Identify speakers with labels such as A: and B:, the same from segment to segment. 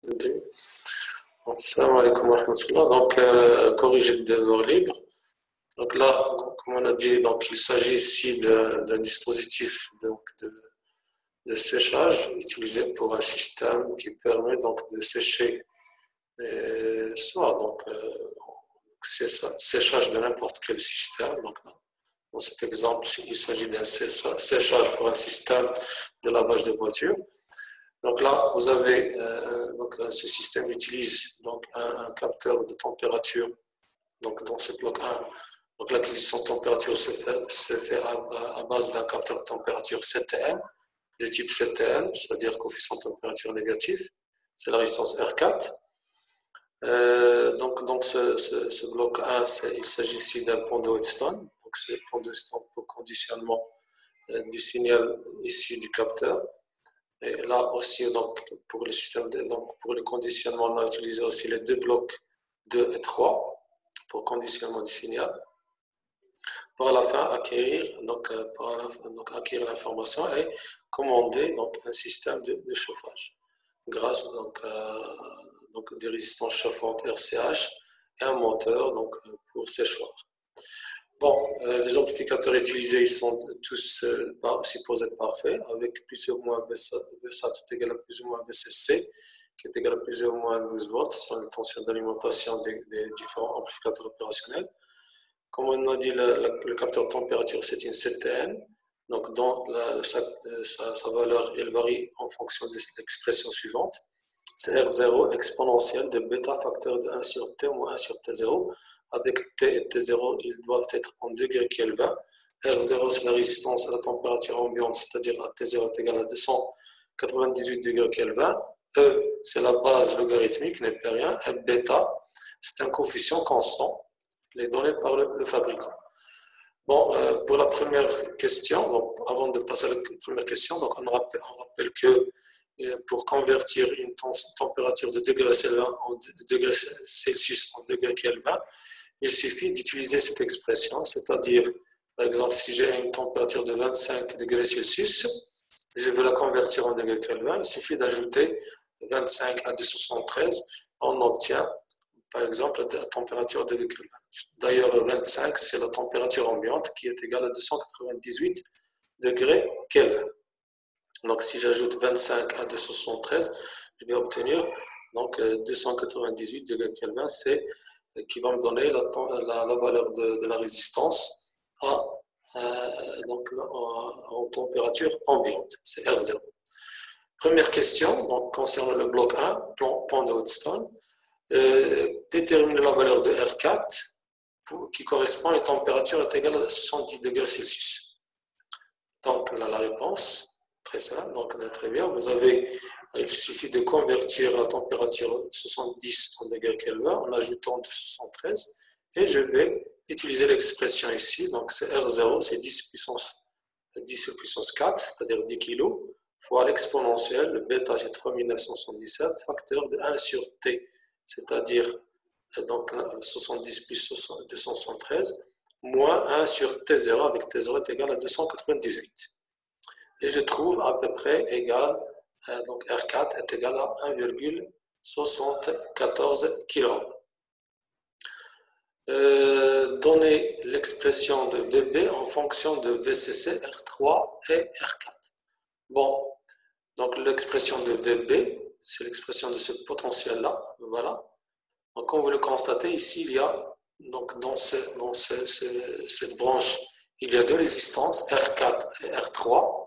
A: Ok. Salam alaikum wa rahmatullah. Donc, corriger le devoir libre. Donc là, comme on a dit, donc, il s'agit ici d'un dispositif de séchage utilisé pour un système qui permet donc de sécher soit c'est ça, séchage de n'importe quel système. Donc, dans cet exemple, il s'agit d'un séchage pour un système de lavage de voiture. Donc là, vous avez ce système utilise donc un capteur de température. Donc dans ce bloc 1, donc l'acquisition de température se fait à base d'un capteur de température CTN, de type CTN, c'est-à-dire coefficient de température négatif. C'est la résistance R4. Donc ce bloc 1, il s'agit ici d'un pont de Wheatstone. Donc c'est le pont de Wheatstone pour conditionnement du signal issu du capteur. Et là aussi, donc, pour le système pour le conditionnement, on a utilisé aussi les deux blocs 2 et 3 pour conditionnement du signal. Pour à la fin acquérir l'information et commander donc un système de chauffage grâce donc des résistances chauffantes RCH et un moteur donc pour séchoir. Bon, les amplificateurs utilisés ils sont tous supposés parfaits avec plus ou moins VSAT est égal à plus ou moins VCC qui est égal à plus ou moins 12 volts sur la tension d'alimentation des différents amplificateurs opérationnels. Comme on a dit, le capteur de température c'est une CTN, donc sa valeur elle varie en fonction de l'expression suivante. C'est R0 exponentielle de bêta facteur de 1 sur T moins 1 sur T0. Avec T et T0, ils doivent être en degrés Kelvin. R0, c'est la résistance à la température ambiante, c'est-à-dire à T0 est égal à 298 degrés Kelvin. E, c'est la base logarithmique, n'est pas rien. Et bêta, c'est un coefficient constant, les données par le fabricant. Bon, pour la première question, donc, avant de passer à la première question, donc on rappelle que pour convertir une température de degrés Celsius en degrés Kelvin, il suffit d'utiliser cette expression, c'est-à-dire, par exemple, si j'ai une température de 25 degrés Celsius, je veux la convertir en degrés Kelvin, il suffit d'ajouter 25 à 273, on obtient, par exemple, la température de degrés Kelvin. D'ailleurs, 25, c'est la température ambiante qui est égale à 298 degrés Kelvin. Donc, si j'ajoute 25 à 273, je vais obtenir donc 298 degrés Kelvin, qui va me donner la valeur de la résistance en température ambiante. C'est R0. Première question, donc, concernant le bloc 1, pont de Wheatstone. Déterminer la valeur de R4 qui correspond à une température égale à 70 degrés Celsius. Donc, on a la réponse. Très simple, donc très bien. Il suffit de convertir la température 70 en degrés Kelvin en ajoutant 273 et je vais utiliser l'expression ici. Donc c'est R0, c'est 10 puissance 4, c'est-à-dire 10 kg, fois l'exponentielle, le bêta c'est 3977, facteur de 1 sur T, c'est-à-dire donc 70 plus 273, moins 1 sur T0, avec T0 est égal à 298. Et je trouve à peu près égal, donc R4 est égal à 1,74 kg. Donnez l'expression de VB en fonction de VCC, R3 et R4. Bon, donc l'expression de VB, c'est l'expression de ce potentiel-là, voilà. Donc comme vous le constatez, ici, il y a, donc dans cette branche, il y a deux résistances, R4 et R3.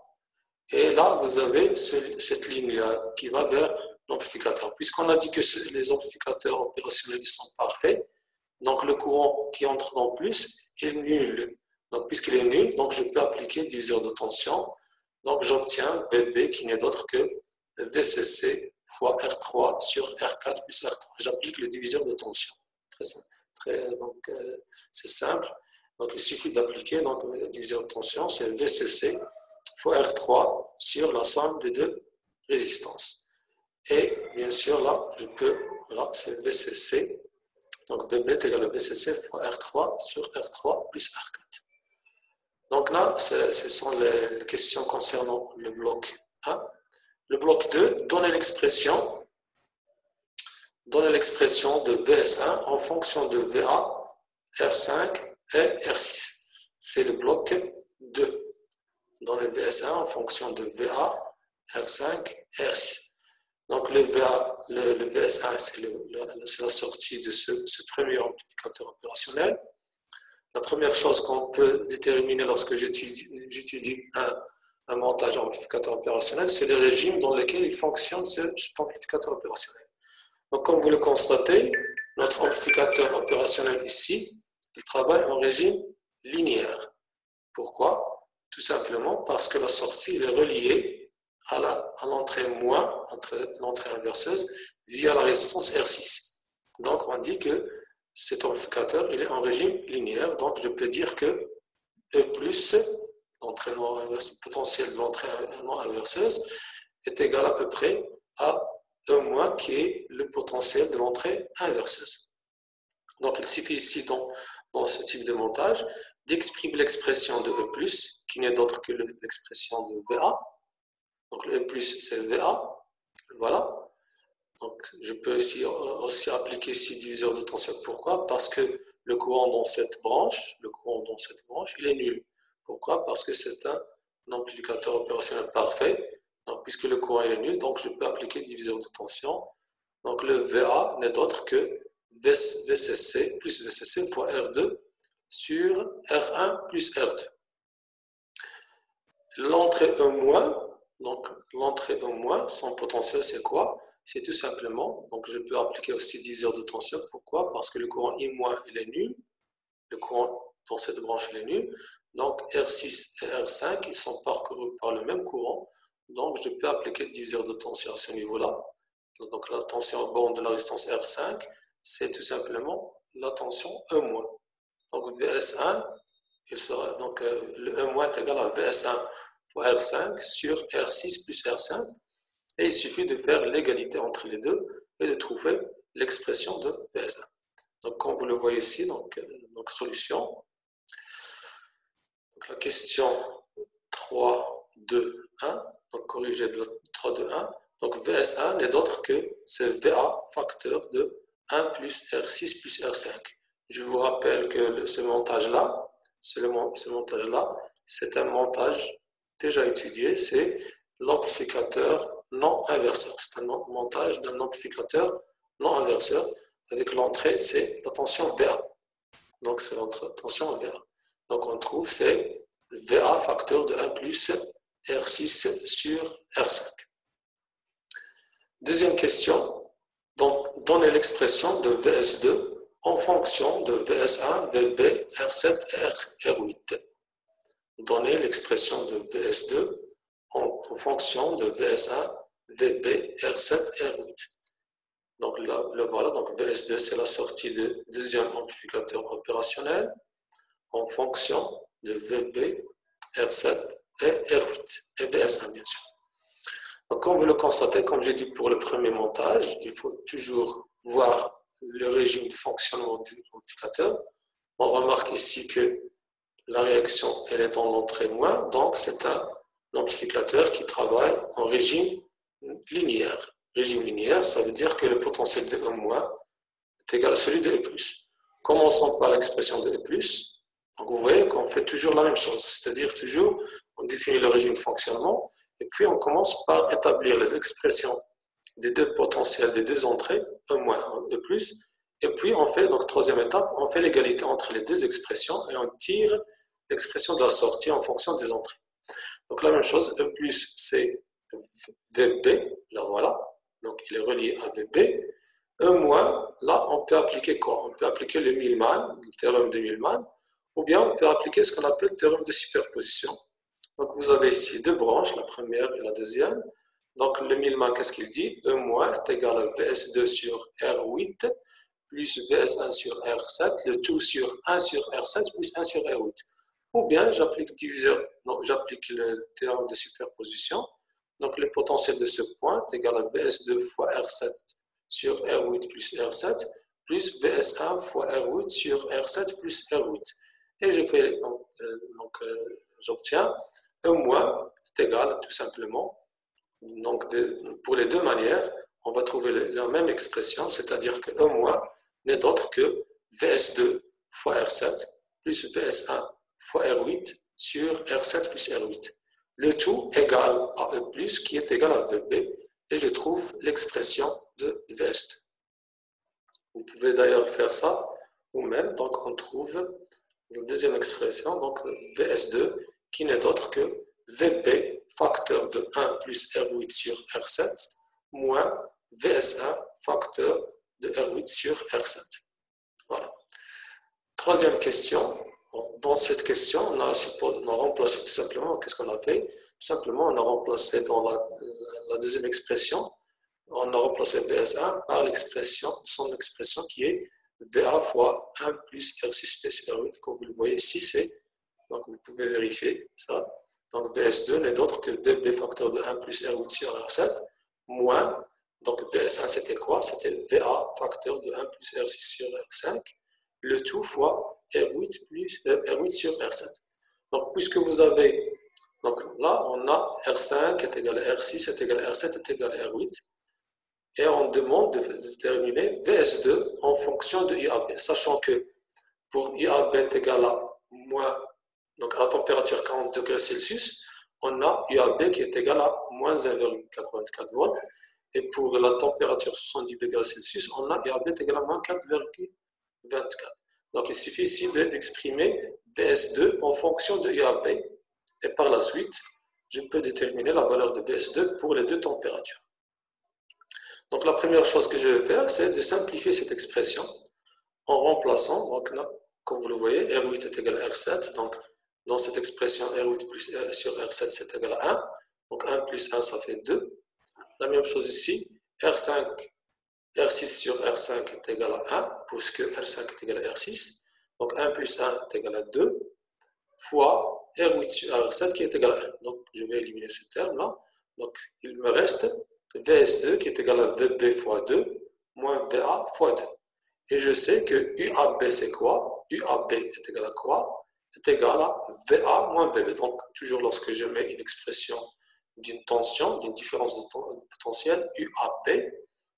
A: Et là, vous avez cette ligne-là qui va vers l'amplificateur. Puisqu'on a dit que les amplificateurs opérationnels sont parfaits, donc le courant qui entre dans plus est nul. Donc puisqu'il est nul, donc je peux appliquer le diviseur de tension. Donc j'obtiens VB qui n'est d'autre que VCC fois R3 sur R4 plus R3. J'applique le diviseur de tension. Donc c'est simple. Donc il suffit d'appliquer le diviseur de tension, c'est VCC fois R3 sur la somme des deux résistances. Et bien sûr, là, c'est VCC. Donc VB est égal à VCC fois R3 sur R3 plus R4. Donc là, ce sont les questions concernant le bloc 1. Le bloc 2, donnez l'expression donner l'expression de VS1 en fonction de VA, R5 et R6. C'est le bloc 2. Donner VS1 en fonction de VA, R5 et R6. Donc le VS1, c'est la sortie de ce premier amplificateur opérationnel. La première chose qu'on peut déterminer lorsque j'étudie un montage amplificateur opérationnel, c'est le régime dans lequel il fonctionne cet amplificateur opérationnel. Donc comme vous le constatez, notre amplificateur opérationnel ici, il travaille en régime linéaire. Pourquoi? Tout simplement parce que la sortie est reliée à l'entrée moins, entre l'entrée inverseuse, via la résistance R6. Donc on dit que cet amplificateur il est en régime linéaire, donc je peux dire que E+, l'entrée potentielle de l'entrée non inverseuse, est égal à peu près à E- qui est le potentiel de l'entrée inverseuse. Donc il suffit ici dans ce type de montage d'exprimer l'expression de E+, qui n'est d'autre que l'expression de VA. Donc le E+, c'est VA. Voilà. Donc je peux aussi appliquer ici diviseur de tension. Pourquoi? Parce que le courant dans cette branche, il est nul. Pourquoi? Parce que c'est un amplificateur opérationnel parfait. Donc puisque le courant est nul, donc je peux appliquer diviseur de tension. Donc le VA n'est d'autre que VCC plus VCC fois R2 sur R1 plus R2. L'entrée E-, donc l'entrée E-, son potentiel c'est quoi? C'est tout simplement, donc je peux appliquer aussi diviseur de tension. Pourquoi? Parce que le courant I- il est nul. Le courant dans cette branche il est nul. Donc R6 et R5, ils sont parcourus par le même courant. Donc je peux appliquer diviseur de tension à ce niveau-là. Donc la tension à borne de la résistance R5, c'est tout simplement la tension E-. Donc VS1, il sera, donc le E- est égal à VS1 fois R5 sur R6 plus R5. Et il suffit de faire l'égalité entre les deux et de trouver l'expression de VS1. Donc comme vous le voyez ici, donc solution. Donc, la question 3, 2, 1, donc corrigé de 3, 2, 1. Donc VS1 n'est d'autre que ce VA facteur de 1 plus R6 plus R5. Je vous rappelle que ce montage-là, c'est un montage déjà étudié, c'est l'amplificateur non inverseur. C'est un montage d'un amplificateur non inverseur avec l'entrée, c'est la tension VA. Donc c'est la tension VA. Donc on trouve c'est VA facteur de 1 plus R6 sur R5. Deuxième question, donc donnez l'expression de VS2 en fonction de VS1, VB, R7 et R8. Donnez l'expression de VS2 en fonction de VS1, VB, R7 et R8. Donc là, voilà, donc VS2 c'est la sortie du deuxième amplificateur opérationnel en fonction de VB, R7 et R8 et VS1 bien sûr. Donc comme vous le constatez, comme j'ai dit pour le premier montage, il faut toujours voir le régime de fonctionnement du amplificateur. On remarque ici que la réaction elle est dans l'entrée moins, donc c'est un amplificateur qui travaille en régime linéaire. Régime linéaire, ça veut dire que le potentiel de E- est égal à celui de E+. Commençons par l'expression de E+. Donc vous voyez qu'on fait toujours la même chose, c'est-à-dire toujours on définit le régime de fonctionnement et puis on commence par établir les expressions des deux potentiels des deux entrées, E- et E+, et puis on fait, donc troisième étape, on fait l'égalité entre les deux expressions et on tire l'expression de la sortie en fonction des entrées. Donc la même chose, E+, c'est VB, là voilà, donc il est relié à VB. E-, là on peut appliquer quoi? On peut appliquer le Millman, le théorème de Millman, ou bien on peut appliquer ce qu'on appelle le théorème de superposition. Donc vous avez ici deux branches, la première et la deuxième. Donc le Millman, qu'est-ce qu'il dit? E- est égal à VS2 sur R8 plus VS1 sur R7, le tout sur 1 sur R7 plus 1 sur R8. Ou bien j'applique le théorème de superposition. Donc le potentiel de ce point est égal à VS2 fois R7 sur R8 plus R7 plus VS1 fois R8 sur R7 plus R8. Et je fais j'obtiens E- est égal tout simplement. Donc pour les deux manières, on va trouver la même expression, c'est-à-dire que E- n'est d'autre que VS2 fois R7 plus VS1 fois R8 sur R7 plus R8. Le tout égal à E+, qui est égal à VB, et je trouve l'expression de VS2. Vous pouvez d'ailleurs faire ça vous-même, donc on trouve la deuxième expression, donc VS2, qui n'est d'autre que VB facteur de 1 plus R8 sur R7 moins VS1 facteur de R8 sur R7. Voilà. Troisième question. Bon, dans cette question, on a remplacé tout simplement, qu'est-ce qu'on a fait? Tout simplement, on a remplacé dans la deuxième expression, on a remplacé VS1 par son expression qui est VA fois 1 plus R6 plus R8, comme vous le voyez ici, donc vous pouvez vérifier ça. Donc VS2 n'est d'autre que VB facteur de 1 plus R8 sur R7, moins, donc VS1 c'était quoi? C'était VA facteur de 1 plus R6 sur R5, le tout fois R8 sur R7. Donc puisque vous avez, donc là on a R5 est égal à R6 est égal à R7 est égal à R8, et on demande de déterminer VS2 en fonction de IAB, sachant que pour IAB est égal à moins, donc à la température 40 degrés Celsius, on a IAB qui est égal à moins 1,84 volts, et pour la température 70 degrés Celsius, on a IAB est égal à moins 4,24. Donc il suffit ici d'exprimer VS2 en fonction de IAB, et par la suite, je peux déterminer la valeur de VS2 pour les deux températures. Donc la première chose que je vais faire, c'est de simplifier cette expression en remplaçant, donc là, comme vous le voyez, R8 est égal à R7, donc dans cette expression R8 plus R sur R7 c'est égal à 1, donc 1 plus 1 ça fait 2. La même chose ici, R6 sur R5 est égal à 1, puisque R5 est égal à R6, donc 1 plus 1 est égal à 2, fois R8 sur R7 qui est égal à 1. Donc je vais éliminer ce terme-là, donc il me reste VS2 qui est égal à VB fois 2 moins VA fois 2. Et je sais que UAB c'est quoi? UAB est égal à quoi? Est égal à VA moins VB. Donc toujours lorsque je mets une expression d'une tension, d'une différence de potentiel, UAB,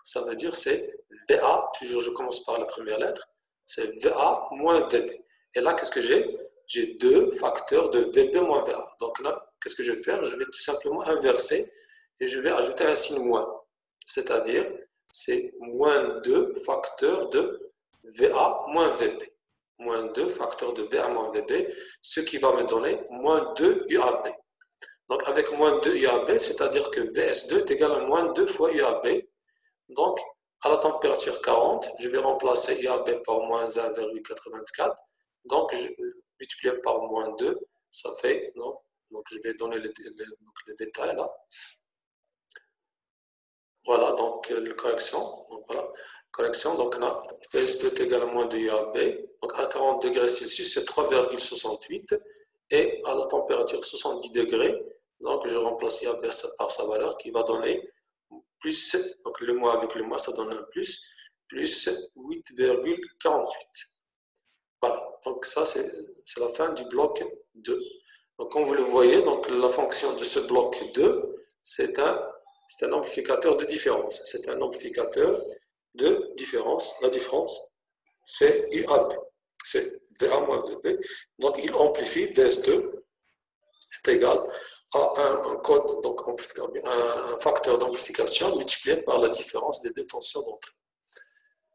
A: ça veut dire c'est VA, toujours je commence par la première lettre, c'est VA moins VB. Et là qu'est-ce que j'ai? J'ai deux facteurs de VB moins VA. Donc là, qu'est-ce que je vais faire? Je vais tout simplement inverser et je vais ajouter un signe moins. C'est-à-dire, c'est moins 2 facteurs de VA moins VB. Moins 2 facteurs de VA moins VB, ce qui va me donner moins 2 UAB. Donc avec moins 2 UAB, c'est-à-dire que VS2 est égal à moins 2 fois UAB. Donc à la température 40, je vais remplacer UAB par moins 1,84. Donc je multiplie par moins 2, ça fait, non, donc je vais donner les détails là. Voilà, donc la correction. Donc, voilà, correction. Donc, on a VS2 est égal à moins de UAB. Donc, à 40 degrés Celsius, c'est 3,68. Et à la température 70 degrés, donc je remplace UAB par sa valeur qui va donner plus, donc le mois avec le mois, ça donne un plus 8,48. Voilà, donc ça, c'est la fin du bloc 2. Donc, comme vous le voyez, donc, la fonction de ce bloc 2, c'est un amplificateur de différence. C'est un amplificateur de différence. La différence, c'est IAB. C'est VA moins VB. Donc, il amplifie VS2 est égal à un code, donc un facteur d'amplification multiplié par la différence des deux tensions d'entrée.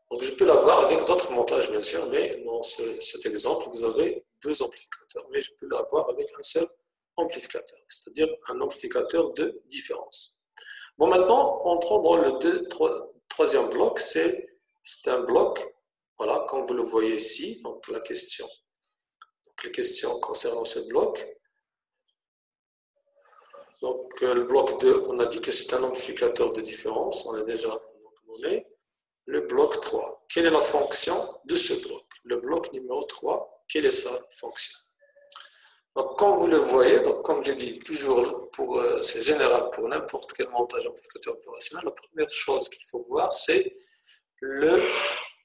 A: Donc, je peux l'avoir avec d'autres montages, bien sûr, mais dans cet exemple, vous avez deux amplificateurs. Mais je peux l'avoir avec un seul amplificateur, c'est-à-dire un amplificateur de différence. Bon, maintenant, entrons dans le troisième bloc. C'est un bloc, voilà, comme vous le voyez ici, donc la question. Donc, les questions concernant ce bloc. Donc, le bloc 2, on a dit que c'est un amplificateur de différence, on a déjà donné. Le bloc 3, quelle est la fonction de ce bloc? Le bloc numéro 3, quelle est sa fonction? Donc, comme vous le voyez, donc, comme je dis toujours, c'est général pour n'importe quel montage amplificateur opérationnel, la première chose qu'il faut voir, c'est le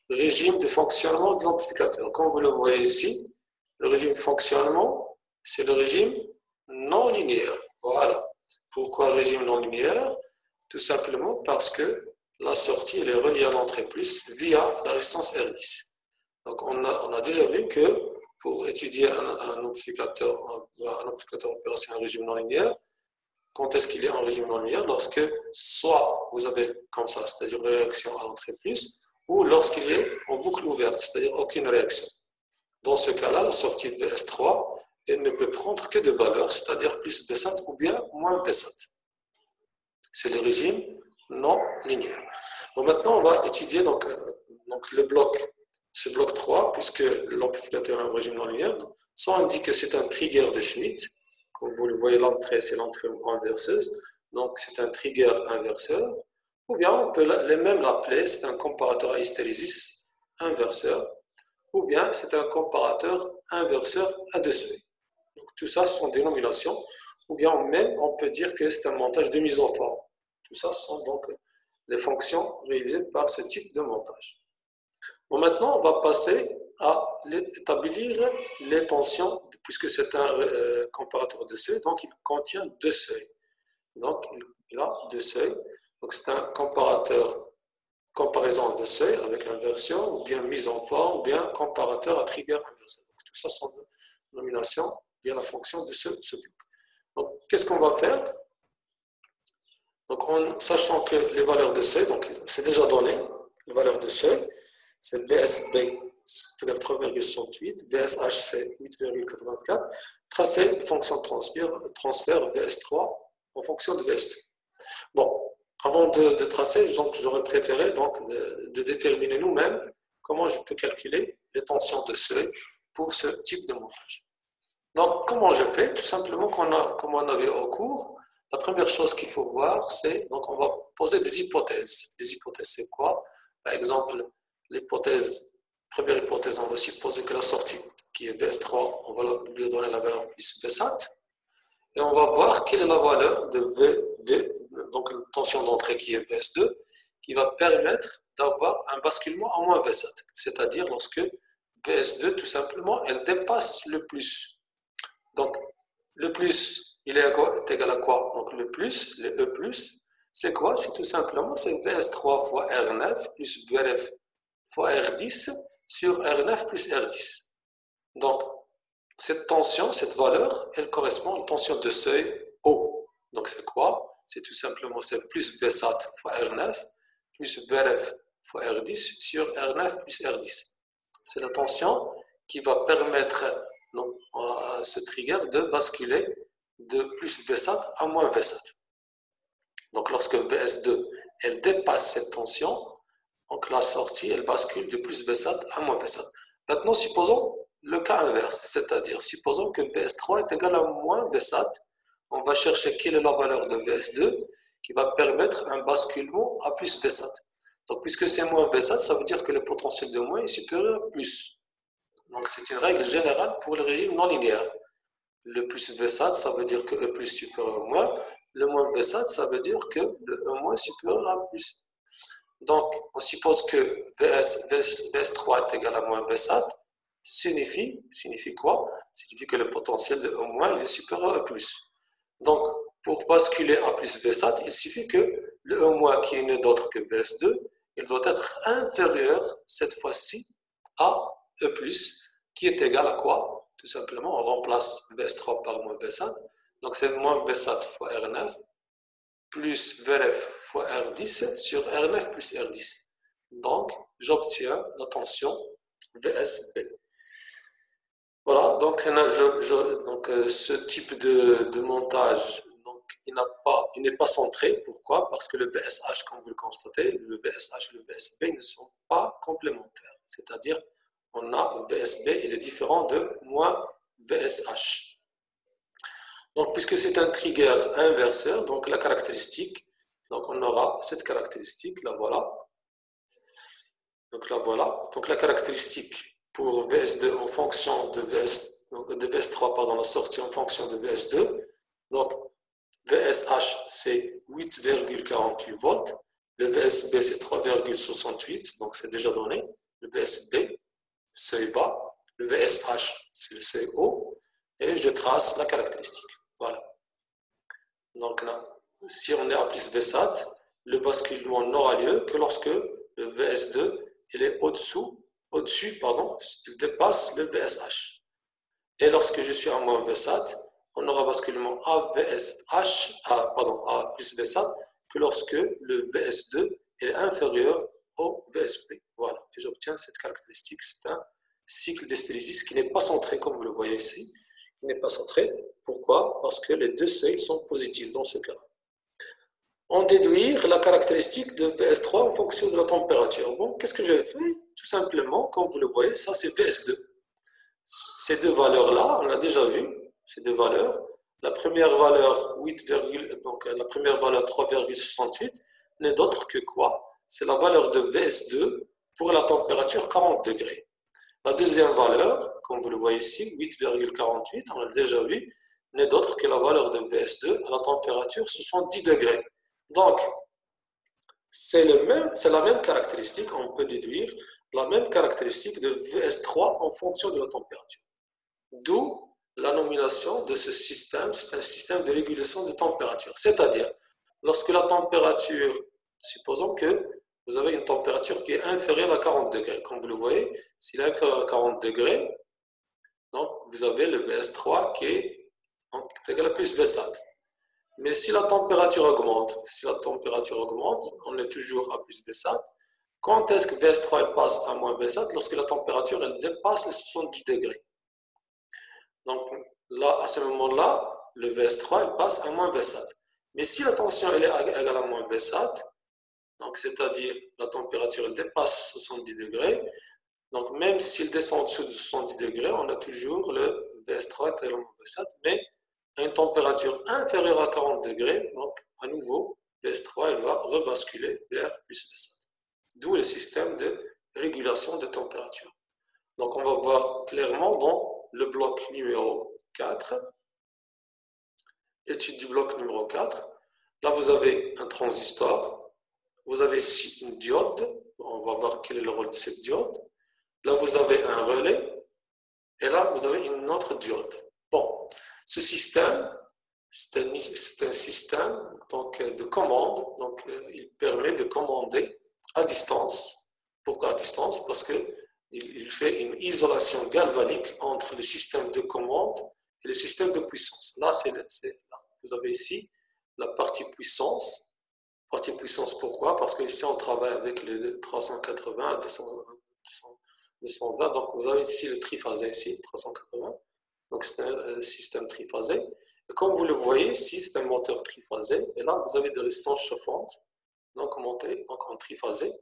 A: régime de fonctionnement de l'amplificateur. Comme vous le voyez ici, le régime de fonctionnement, c'est le régime non linéaire. Voilà. Pourquoi régime non linéaire? Tout simplement parce que la sortie elle est reliée à l'entrée plus via la résistance R10. Donc on a déjà vu que pour étudier un amplificateur opérationnel en régime non linéaire, quand est-ce qu'il est en régime non linéaire? Lorsque soit vous avez comme ça, c'est-à-dire une réaction à l'entrée plus, ou lorsqu'il est en boucle ouverte, c'est-à-dire aucune réaction. Dans ce cas-là, la sortie VS3, elle ne peut prendre que des valeurs, c'est-à-dire plus V7 ou bien moins V7. C'est le régime non linéaire. Bon, maintenant, on va étudier donc le bloc, ce bloc 3, puisque l'amplificateur est en régime non linéaire. Ça indique que c'est un trigger de Schmitt. Comme vous le voyez, l'entrée, c'est l'entrée inverseuse. Donc, c'est un trigger inverseur. Ou bien, on peut même l'appeler, c'est un comparateur à hystérésis inverseur. Ou bien, c'est un comparateur inverseur à deux seuils. Donc, tout ça, ce sont des dénominations. Ou bien, même, on peut dire que c'est un montage de mise en forme. Tout ça, ce sont donc les fonctions réalisées par ce type de montage. Bon, maintenant, on va passer à établir les tensions, puisque c'est un comparateur de seuil, donc il contient deux seuils. Donc, il a deux seuils. Donc, c'est un comparaison de seuil avec inversion, ou bien mise en forme, ou bien comparateur à trigger inversé. Donc, tout ça sont des nominations via la fonction de ce bloc. Donc, qu'est-ce qu'on va faire? Donc, sachant que les valeurs de seuil, donc c'est déjà donné, les valeurs de seuil, c'est VSB, c'est 3,68, VSH, c'est 8,84, tracé fonction de transfert VS3 en fonction de VS2. Bon, avant de tracer, j'aurais préféré donc, de déterminer nous-mêmes comment je peux calculer les tensions de seuil pour ce type de montage. Donc, comment je fais? Tout simplement, comme on avait au cours, la première chose qu'il faut voir, c'est, donc on va poser des hypothèses. Les hypothèses, c'est quoi? Par exemple, première hypothèse, on va supposer que la sortie, qui est VS3, on va lui donner la valeur plus V7. Et on va voir quelle est la valeur de donc la tension d'entrée qui est VS2, qui va permettre d'avoir un basculement à moins V7. C'est-à-dire lorsque VS2, tout simplement, elle dépasse le plus. Donc, le plus, il est égal à quoi? Donc, le plus, le E+, c'est quoi? C'est tout simplement, c'est VS3 fois R9 plus VRF fois R10 sur R9 plus R10. Donc, cette tension, cette valeur, elle correspond à la tension de seuil O. Donc, c'est quoi? C'est tout simplement, c'est plus V7 fois R9 plus VRF fois R10 sur R9 plus R10. C'est la tension qui va permettre donc, à ce trigger de basculer de plus V7 à moins V7. Donc, lorsque VS2, elle dépasse cette tension, donc la sortie, elle bascule de plus V7 à moins V7. Maintenant, supposons le cas inverse, c'est-à-dire supposons que VS3 est égal à moins V7. On va chercher quelle est la valeur de VS2 qui va permettre un basculement à plus V7. Donc, puisque c'est moins V7, ça veut dire que le potentiel de moins est supérieur à plus. Donc, c'est une règle générale pour le régime non linéaire. Le plus V7, ça veut dire que E plus supérieur au moins. Le moins V7, ça veut dire que le E moins supérieur à plus. Donc, on suppose que VS3 est égal à moins V7. Signifie quoi? Signifie que le potentiel de E moins est supérieur à E plus. Donc, pour basculer à plus V7, il suffit que le E moins, qui n'est d'autre que VS2, il doit être inférieur, cette fois-ci, à E plus, qui est égal à quoi? Tout simplement, on remplace VS3 par moins V7. Donc, c'est moins V7 fois R9 plus VRF fois R10 sur R9 plus R10. Donc, j'obtiens la tension VSB. Voilà, donc, ce type de montage, donc, il n'est pas centré. Pourquoi? Parce que le VSH, comme vous le constatez, le VSH et le VSB ne sont pas complémentaires. C'est-à-dire, on a VSB, il est différent de moins VSH. Donc, puisque c'est un trigger inverseur, donc la caractéristique, donc on aura cette caractéristique, la voilà. Donc la voilà. Donc la caractéristique pour VS2 en fonction de VS3, pardon, la sortie en fonction de VS2. Donc VSH c'est 8,48 volts, le VSB c'est 3,68, donc c'est déjà donné. Le VSB, seuil bas, le VSH c'est le seuil haut, et je trace la caractéristique. Voilà. Donc là, si on est à plus V7, le basculement n'aura lieu que lorsque le VS2 il est au-dessus, pardon, il dépasse le VSH. Et lorsque je suis à moins VSAT, on aura basculement A plus VSAT que lorsque le VS2 est inférieur au VSP. Voilà, et j'obtiens cette caractéristique. C'est un cycle d'hystérésis qui n'est pas centré, comme vous le voyez ici. Il n'est pas centré. Pourquoi? Parce que les deux seuils sont positifs dans ce cas-là. On déduire la caractéristique de VS3 en fonction de la température. Bon, qu'est-ce que j'ai fait? Tout simplement, comme vous le voyez, ça c'est VS2. Ces deux valeurs-là, on l'a déjà vu, ces deux valeurs. La première valeur, la première valeur 3,68 n'est d'autre que quoi? C'est la valeur de VS2 pour la température 40 degrés. La deuxième valeur, comme vous le voyez ici, 8,48, on l'a déjà vu, n'est d'autre que la valeur de VS2 à la température 70 degrés. Donc, c'est la même caractéristique, on peut déduire la même caractéristique de VS3 en fonction de la température. D'où la nomination de ce système, c'est un système de régulation de température. C'est-à-dire, lorsque la température, supposons que vous avez une température qui est inférieure à 40 degrés. Comme vous le voyez, s'il est inférieur à 40 degrés, donc vous avez le VS3 qui est égal à plus VSAT. Mais si la température augmente, on est toujours à plus VSAT. Quand est-ce que VS3 passe à moins VSAT? Lorsque la température elle dépasse les 70 degrés. Donc là, à ce moment-là, le VS3 il passe à moins VSAT. Mais si la tension elle est égale à moins VSAT, donc c'est-à-dire la température elle dépasse 70 degrés, donc même s'il descend en dessous de 70 degrés, on a toujours le VS3 égal à moins VSAT, mais à une température inférieure à 40 degrés, donc à nouveau, VS3 il va rebasculer vers plus VSAT. D'où le système de régulation de température. Donc on va voir clairement dans le bloc numéro 4, étude du bloc numéro 4. Là vous avez un transistor, vous avez ici une diode, on va voir quel est le rôle de cette diode. Là vous avez un relais, et là vous avez une autre diode. Bon, ce système, c'est un système donc, de commande, donc il permet de commander à distance. Pourquoi à distance? Parce qu'il fait une isolation galvanique entre le système de commande et le système de puissance. Là, vous avez ici la partie puissance. Partie puissance, pourquoi? Parce qu'ici, on travaille avec les 380, 220. Donc, vous avez ici le triphasé, ici, 380. Donc, c'est un système triphasé. Et comme vous le voyez ici, c'est un moteur triphasé. Et là, vous avez des résistances chauffantes, donc montées, donc en triphasé.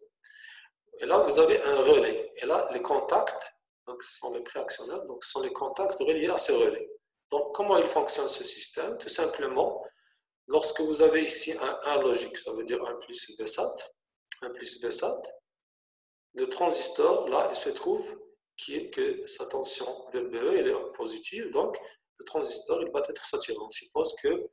A: Et là, vous avez un relais. Et là, les contacts, donc, ce sont les préactionneurs, donc ce sont les contacts reliés à ce relais. Donc, comment il fonctionne ce système? Tout simplement, lorsque vous avez ici un 1 logique, ça veut dire 1 plus VSAT, le transistor, là, il se trouve que sa tension VBE elle est positive, donc le transistor il va être saturé. On suppose que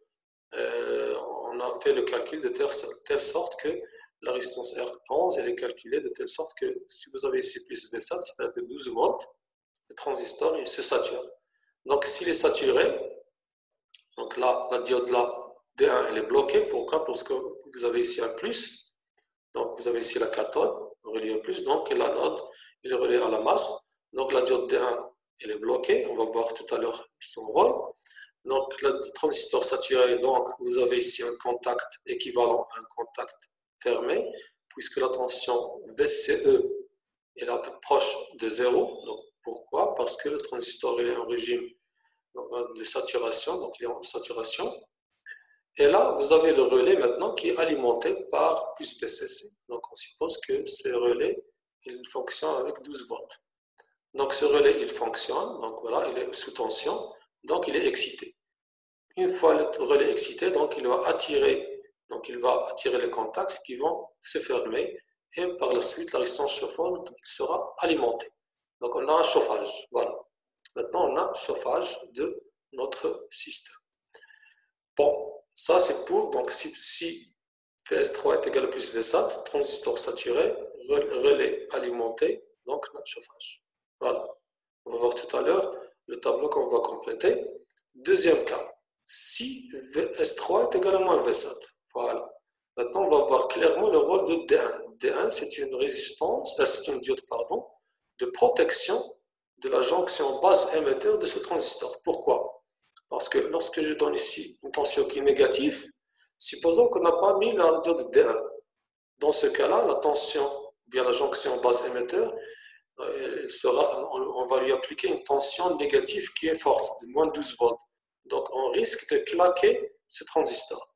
A: on a fait le calcul de telle sorte que la résistance R11 elle est calculée de telle sorte que si vous avez ici plus VSAT, c'est-à-dire 12 volts, le transistor il se sature. Donc s'il est saturé, donc là, la diode là, D1 elle est bloquée. Pourquoi? Parce que vous avez ici un plus, donc vous avez ici la cathode reliée au plus, donc l'anode il est relié à la masse. Donc la diode D1 elle est bloquée, on va voir tout à l'heure son rôle. Donc le transistor saturé, donc vous avez ici un contact équivalent à un contact fermé, puisque la tension VCE est là proche de 0. Donc pourquoi? Parce que le transistor il est en régime de saturation, donc il est en saturation. Et là, vous avez le relais maintenant qui est alimenté par plus VCC. Donc on suppose que ce relais il fonctionne avec 12 volts. Donc ce relais il fonctionne, donc voilà, il est sous tension, donc il est excité. Une fois le relais excité, donc il va attirer les contacts qui vont se fermer et par la suite la résistance chauffante sera alimentée. Donc on a un chauffage, voilà. Maintenant on a un chauffage de notre système. Bon, ça c'est pour, donc si VS3 est égal à plus VSAT, transistor saturé, relais alimenté, donc notre chauffage. Voilà. On va voir tout à l'heure le tableau qu'on va compléter. Deuxième cas, si VS3 est égal à moins VSAT. Voilà. Maintenant, on va voir clairement le rôle de D1. D1, c'est une résistance, c'est une diode, pardon, de protection de la jonction base émetteur de ce transistor. Pourquoi? Parce que lorsque je donne ici une tension qui est négative, supposons qu'on n'a pas mis la diode D1. Dans ce cas-là, la tension, bien la jonction base émetteur, on va lui appliquer une tension négative qui est forte, de moins 12 volts. Donc, on risque de claquer ce transistor.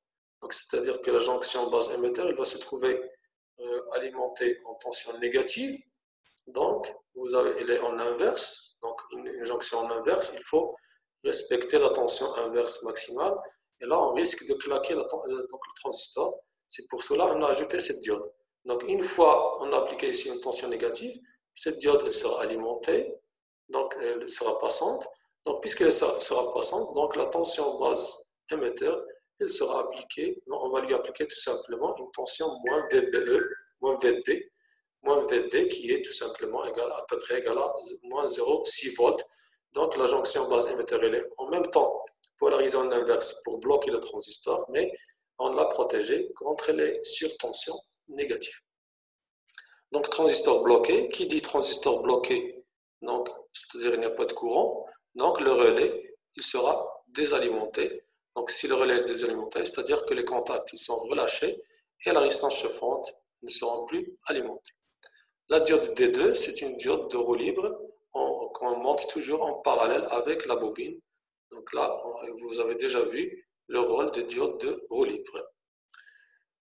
A: C'est-à-dire que la jonction base émetteur, elle va se trouver alimentée en tension négative. Donc, elle est en inverse. Donc, une jonction en inverse, il faut respecter la tension inverse maximale. Et là, on risque de claquer le transistor. C'est pour cela qu'on a ajouté cette diode. Donc, une fois on a appliqué ici une tension négative, cette diode elle sera alimentée, donc elle sera passante. Donc, puisqu'elle sera passante, donc la tension base émetteur, elle sera appliquée, on va lui appliquer tout simplement une tension moins VBE, moins VD, qui est tout simplement à peu près égal à moins 0,6 volts. Donc, la jonction base émetteur, elle est en même temps polarisée en inverse pour bloquer le transistor, mais on l'a protégé contre les surtensions négatives. Donc, transistor bloqué, qui dit transistor bloqué, donc, c'est-à-dire il n'y a pas de courant, donc le relais, il sera désalimenté. Donc, si le relais est désalimenté, c'est-à-dire que les contacts ils sont relâchés et la résistance chauffante ne sera plus alimentée. La diode D2, c'est une diode de roue libre qu'on monte toujours en parallèle avec la bobine. Donc là, vous avez déjà vu le rôle de diode de roue libre.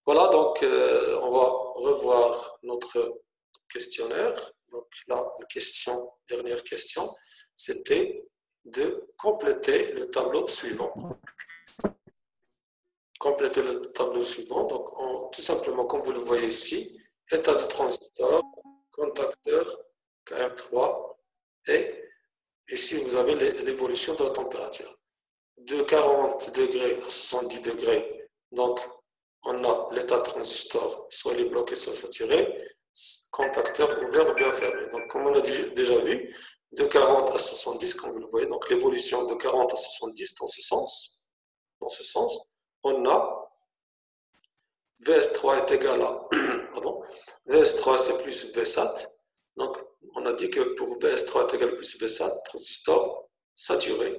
A: Voilà, donc on va revoir notre questionnaire. Donc là, dernière question, c'était de compléter le tableau suivant. Compléter le tableau suivant, donc tout simplement, comme vous le voyez ici, état de transistor, contacteur, KM3, et ici vous avez l'évolution de la température. De 40 degrés à 70 degrés, donc on a l'état de transistor, soit il est bloqué, soit saturé, contacteur ouvert ou bien fermé. Donc comme on a déjà vu, de 40 à 70, comme vous le voyez, donc l'évolution de 40 à 70 dans ce sens, on a VS3 est égal à, pardon, VS3 c'est plus VSAT. Donc, on a dit que pour VS3 est égal à plus VSAT, transistor saturé.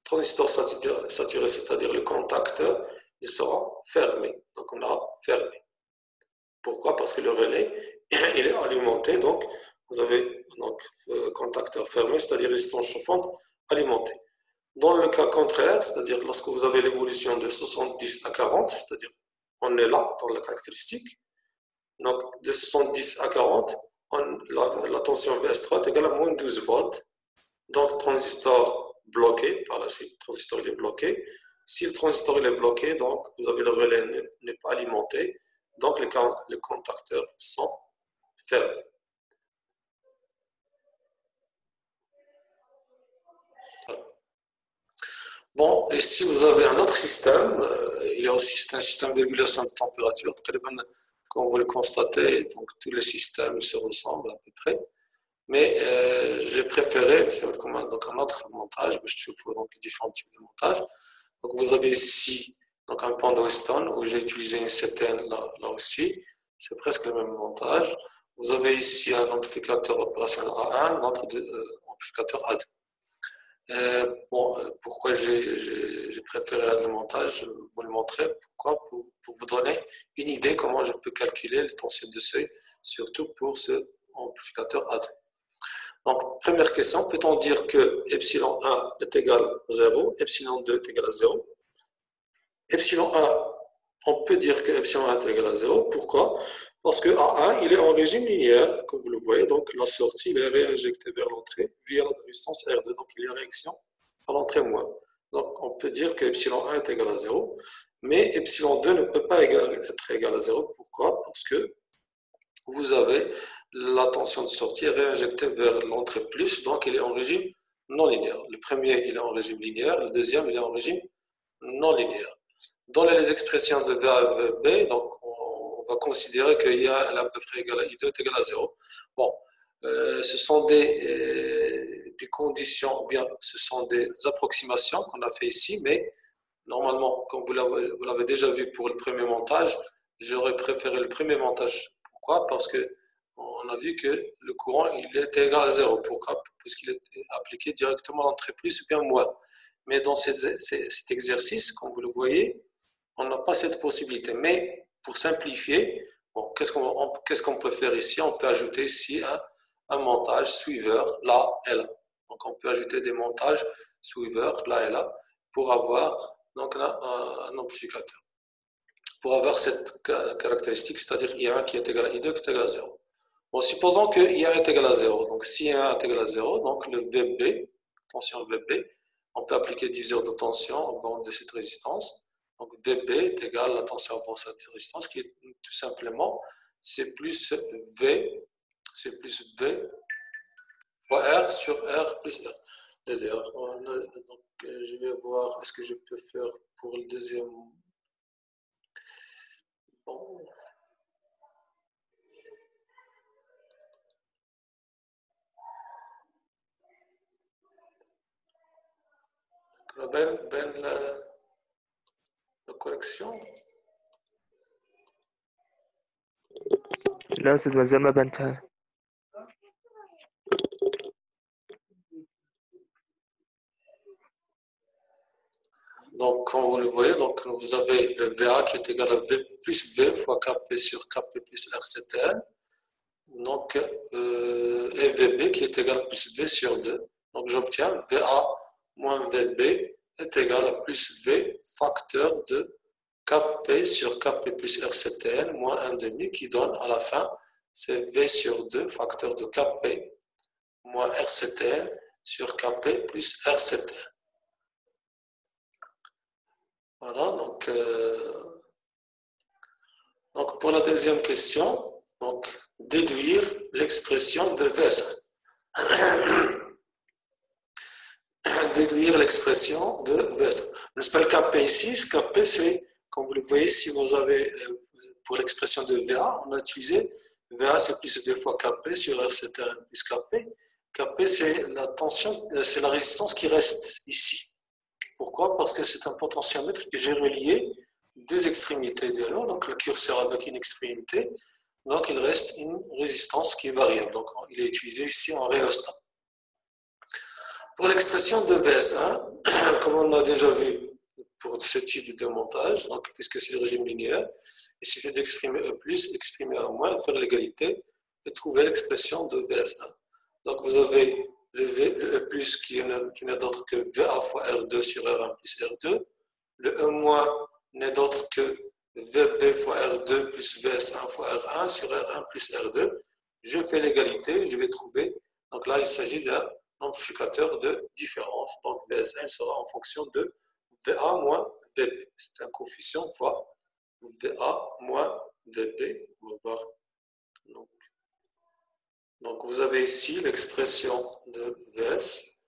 A: Transistor saturé, c'est-à-dire le contacteur, il sera fermé. Donc, on a fermé. Pourquoi? Parce que le relais, il est alimenté. Donc, vous avez contacteur fermé, c'est-à-dire résistance chauffante alimentée. Dans le cas contraire, c'est-à-dire lorsque vous avez l'évolution de 70 à 40, c'est-à-dire on est là dans la caractéristique. Donc, de 70 à 40, la tension VS3 est égale à moins 12 volts. Donc, transistor bloqué, par la suite, le transistor il est bloqué. Si le transistor il est bloqué, donc vous avez le relais n'est pas alimenté, donc les contacteurs sont fermés. Bon, et si vous avez un autre système, il y a aussi un système de régulation de température, comme vous le constatez, donc tous les systèmes se ressemblent à peu près. Mais j'ai préféré, c'est donc un autre montage, je trouve donc les différents types de montage. Donc vous avez ici donc un pan de Weston où j'ai utilisé une CTN là aussi, c'est presque le même montage. Vous avez ici un amplificateur opérationnel A1, un autre amplificateur A2. Pourquoi j'ai préféré le montage, je vais vous le montrer. Pourquoi? Pour vous donner une idée comment je peux calculer les tensions de seuil, surtout pour ce amplificateur A2. Donc, première question, peut-on dire que epsilon 1 est égal à 0, epsilon 2 est égal à 0? Epsilon 1, on peut dire que epsilon 1 est égal à 0. Pourquoi? Parce que A1, il est en régime linéaire, comme vous le voyez. Donc, la sortie, il est réinjectée vers l'entrée via la résistance R2. Donc, il y a réaction à l'entrée moins. Donc, on peut dire que epsilon 1 est égal à 0. Mais epsilon 2 ne peut pas être égal à 0. Pourquoi? Parce que vous avez la tension de sortie réinjectée vers l'entrée plus, donc il est en régime non linéaire. Le premier, il est en régime linéaire, le deuxième, il est en régime non linéaire. Dans les expressions de V à VB, donc on va considérer qu'il y a à peu près égal à I2 est égal à 0. Bon, ce sont des conditions, ou bien ce sont des approximations qu'on a fait ici, mais normalement, comme vous l'avez déjà vu pour le premier montage, j'aurais préféré le premier montage. Pourquoi? Parce que on a vu que le courant il était égal à 0 puisqu'il était appliqué directement à l'entrée plus ou bien moins. Mais dans cet exercice, comme vous le voyez, on n'a pas cette possibilité. Mais pour simplifier, bon, qu'est-ce qu'on peut faire ici? On peut ajouter ici un montage suiveur là et là. Donc on peut ajouter des montages suiveurs là et là pour avoir donc, un amplificateur. Pour avoir cette caractéristique, c'est-à-dire I1 qui est égal à I2 qui est égal à 0. Bon, supposons que I1 est égal à 0. Donc, si I1 est égal à 0, donc le VB, tension VB, on peut appliquer diviseur de tension au bord de cette résistance. Donc, VB est égal à la tension au bord de cette résistance, qui est tout simplement C plus V fois R sur R plus R. Donc, je vais voir, est-ce que je peux faire pour le deuxième. Bon. la correction.
B: لا أستاذ ما زال ما بنتهى.
A: Donc, comme vous le voyez, donc, vous avez le VA qui est égal à V plus V fois Kp sur Kp plus RCTN. Donc, et VB qui est égal à plus V sur 2. Donc, j'obtiens VA moins VB est égal à plus V facteur de Kp sur Kp plus RCTN moins 1,5 qui donne à la fin, c'est V sur 2 facteur de Kp moins RCTN sur Kp plus RCTN. Voilà, donc pour la deuxième question, donc déduire l'expression de VS1. Déduire l'expression de VS1. Je spell Kp ici, ce Kp c'est, comme vous le voyez, si vous avez, pour l'expression de VA, on a utilisé VA c'est plus V fois Kp sur RCTN plus Kp. Kp c'est la tension, c'est la résistance qui reste ici. Pourquoi? Parce que c'est un potentiomètre que j'ai relié deux extrémités de l'eau, donc le curseur avec une extrémité, donc il reste une résistance qui est variable, donc il est utilisé ici en rhéostat. Pour l'expression de VS1, comme on l'a déjà vu pour ce type de montage, donc puisque c'est le régime linéaire, il suffit d'exprimer E+, exprimer E-, faire l'égalité et trouver l'expression de VS1. Donc vous avez le E+, qui n'est d'autre que VA fois R2 sur R1 plus R2. Le E- n'est d'autre que VB fois R2 plus VS1 fois R1 sur R1 plus R2. Je fais l'égalité, je vais trouver. Donc là, il s'agit d'un amplificateur de différence. Donc VS1 sera en fonction de VA moins VB. C'est un coefficient fois VA moins VB. On va voir. Donc, vous avez ici l'expression de VS,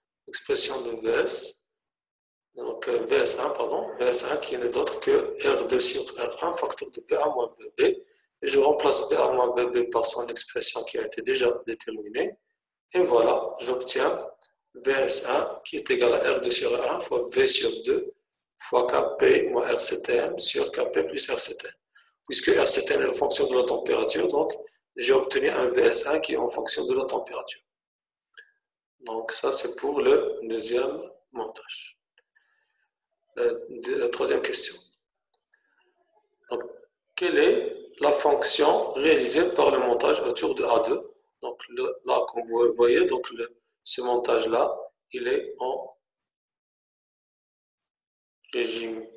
A: donc VS1 qui n'est d'autre que R2 sur R1, facteur de PA moins VB, et je remplace PA moins VB par son expression qui a été déjà déterminée, et voilà, j'obtiens VS1 qui est égal à R2 sur R1 fois V sur 2 fois Kp moins RCTN sur Kp plus RCTN. Puisque RCTN est la fonction de la température, donc j'ai obtenu un VS1 qui est en fonction de la température. Donc ça, c'est pour le deuxième montage. La troisième question. Donc, quelle est la fonction réalisée par le montage autour de A2? Donc là, comme vous voyez, donc ce montage-là, il est en régime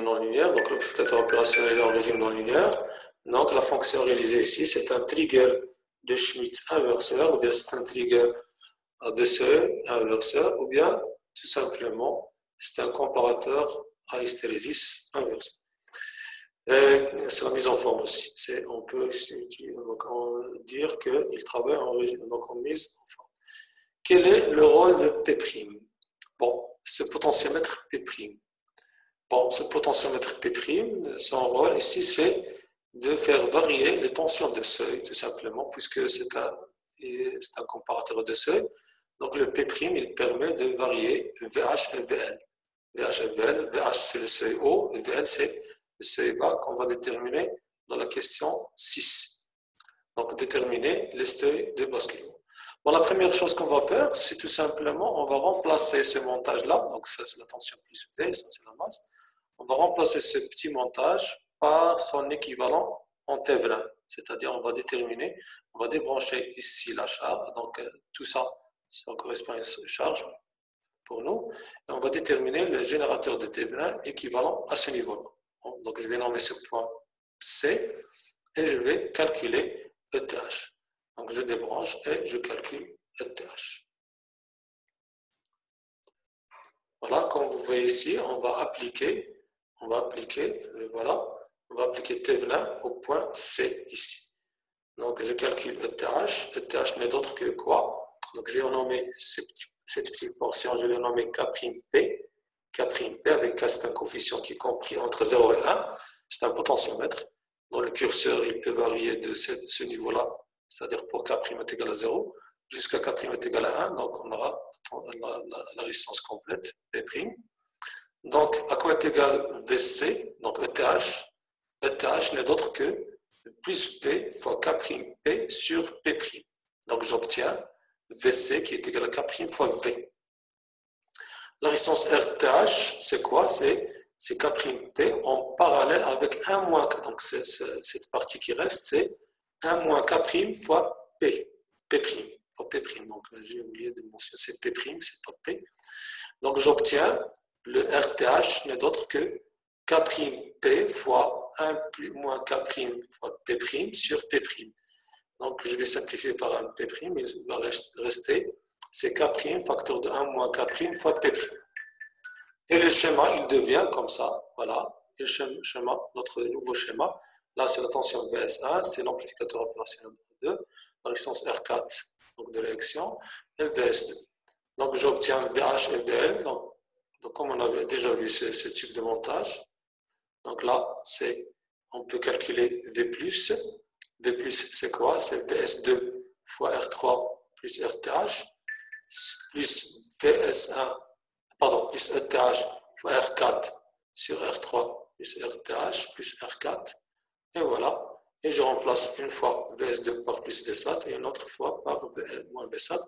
A: non linéaire. Donc l'amplificateur opérationnel est en régime non linéaire. Donc la fonction réalisée ici, c'est un trigger de Schmitt inverseur, ou bien c'est un trigger de seuil inverseur, ou bien tout simplement c'est un comparateur à hystérésis inverseur. C'est la mise en forme aussi. On peut dire qu'il travaille en régime, donc en mise en forme. Quel est le rôle de P'? Bon, ce potentiomètre P'. Bon, ce potentiomètre P', son rôle ici, c'est de faire varier les tensions de seuil, tout simplement, puisque c'est un comparateur de seuil. Donc le P', il permet de varier VH et VL. VH et VL, VH c'est le seuil haut, et VL c'est le seuil bas qu'on va déterminer dans la question 6. Donc, déterminer les seuils de basculement. Bon, la première chose qu'on va faire, c'est tout simplement, on va remplacer ce montage-là, donc ça c'est la tension plus V, ça c'est la masse, on va remplacer ce petit montage par son équivalent en Thévenin, c'est-à-dire on va déterminer, on va débrancher ici la charge, donc tout ça, ça correspond à une charge pour nous, et on va déterminer le générateur de Thévenin équivalent à ce niveau-là. Donc je vais nommer ce point C et je vais calculer ETH. Donc je débranche et je calcule ETH. Voilà, comme vous voyez ici, on va appliquer Thévenin au point C ici. Donc je calcule ETH. ETH n'est d'autre que quoi? Donc j'ai nommé cette petite portion, je l'ai nommé K'P. K'P avec K, c'est un coefficient qui est compris entre 0 et 1. C'est un potentiomètre. Dans le curseur, il peut varier de ce niveau-là, c'est-à-dire pour K' est égal à 0, jusqu'à K' est égal à 1. Donc on aura la résistance complète, P'. Donc à quoi est égal VC? Donc ETH. ETH n'est d'autre que plus V fois K'P sur P'. Donc j'obtiens VC qui est égal à K' fois V. La résistance RTH, c'est quoi? C'est K'P en parallèle avec 1 moins K. Donc cette partie qui reste, c'est 1 moins K' fois P. P'. Fois P'. Donc j'ai oublié de mentionner, c'est P', c'est pas P. Donc j'obtiens le RTH n'est d'autre que K'P fois 1 moins K' fois P' sur P'. Donc je vais simplifier par un P', il va rester, c'est K', facteur de 1 moins K' fois P'. Et le schéma, il devient comme ça, voilà, et le schéma, notre nouveau schéma, là c'est la tension VS1, c'est l'amplificateur opérationnel 2, la résistance R4, donc de l'élection, et VS2. Donc j'obtiens VH et VL, donc comme on avait déjà vu ce type de montage, donc là, on peut calculer V+. V+, c'est quoi? C'est VS2 fois R3 plus RTH, plus VS1, pardon, plus ETH fois R4 sur R3 plus RTH plus R4. Et voilà. Et je remplace une fois VS2 par plus VSAT et une autre fois par moins VSAT.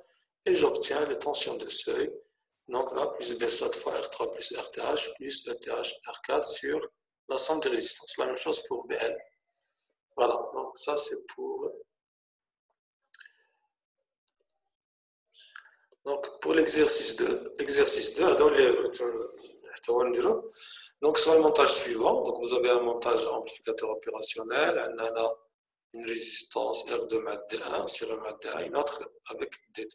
A: Et j'obtiens les tensions de seuil. Donc là, plus VSAT fois R3 plus RTH plus ETH R4 sur la somme des résistances. La même chose pour BL. Voilà. Donc ça, c'est pour... Donc pour l'exercice 2, donc sur le montage suivant, donc vous avez un montage amplificateur opérationnel, un a une résistance R2 mat D1 sur un mat D1, une autre avec D2.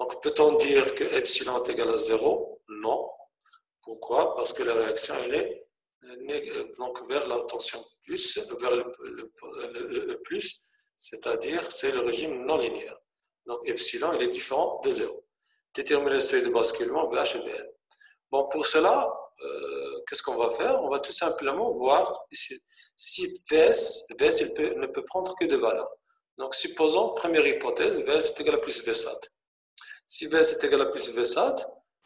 A: Donc peut-on dire que epsilon est égal à 0? Non. Pourquoi? Parce que la réaction elle est donc vers la tension plus, vers le plus, c'est-à-dire c'est le régime non linéaire. Donc epsilon il est différent de 0. Déterminer le seuil de basculement VH et VL. Bon, pour cela, qu'est-ce qu'on va faire? On va tout simplement voir si VS ne peut prendre que deux valeurs. Donc, supposons, première hypothèse, VS est égal à plus VSAT. Si VS est égal à plus VSAT,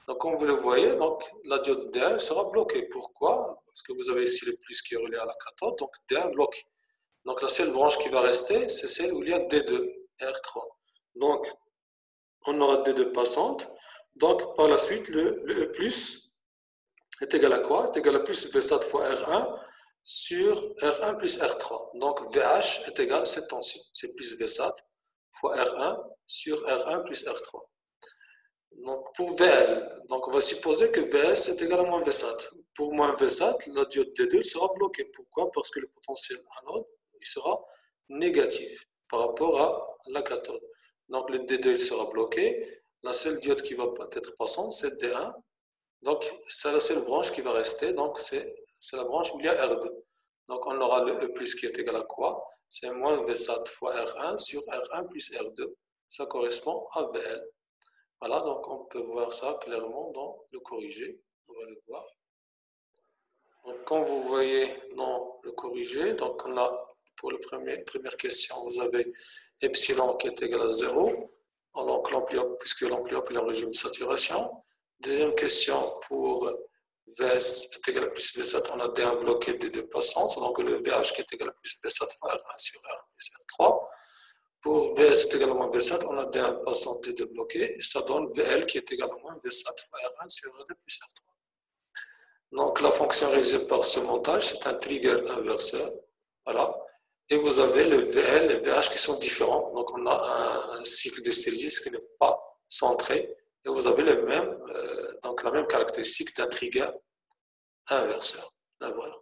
A: donc comme vous le voyez, donc, la diode D1 sera bloquée. Pourquoi? Parce que vous avez ici le plus qui est relié à la cathode, donc D1 bloqué. Donc, la seule branche qui va rester, c'est celle où il y a D2, R3. Donc, on aura D2 passante. Donc, par la suite, le E+, est égal à quoi? Est égal à plus VSAT fois R1 sur R1 plus R3. Donc, VH est égal à cette tension. C'est plus VSAT fois R1 sur R1 plus R3. Donc, pour VL, donc on va supposer que VS est égal à moins VSAT. Pour moins VSAT, la diode D2 sera bloquée. Pourquoi? Parce que le potentiel anode il sera négatif par rapport à la cathode. Donc, le D2 sera bloqué. La seule diode qui va être passante, c'est D1. Donc, c'est la seule branche qui va rester. Donc, c'est la branche où il y a R2. Donc, on aura le E+ qui est égal à quoi? C'est moins VSAT fois R1 sur R1 plus R2. Ça correspond à VL. Voilà, donc on peut voir ça clairement dans le corrigé. On va le voir. Donc, comme vous voyez dans le corrigé, donc on a pour la première question, vous avez epsilon qui est égal à 0. Donc, puisque l'enveloppe est en régime de saturation. Deuxième question pour Vs est égal à plus V7, on a D1 bloqué des deux passantes, donc le VH qui est égal à plus V7 fois R1 sur R1 plus R3. Pour Vs est égal à moins V7, on a D1 passant T2 bloqué, et ça donne VL qui est égal à moins V7 fois R1 sur R2 plus R3. Donc la fonction réalisée par ce montage, c'est un trigger inverseur. Voilà. Et vous avez le VL et le VH qui sont différents. Donc on a un cycle d'hystérésis qui n'est pas centré. Et vous avez le même, donc la même caractéristique d'un trigger inverseur. Là, voilà.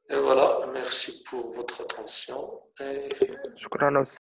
A: Et voilà, merci pour votre attention. Et...
B: شكرا.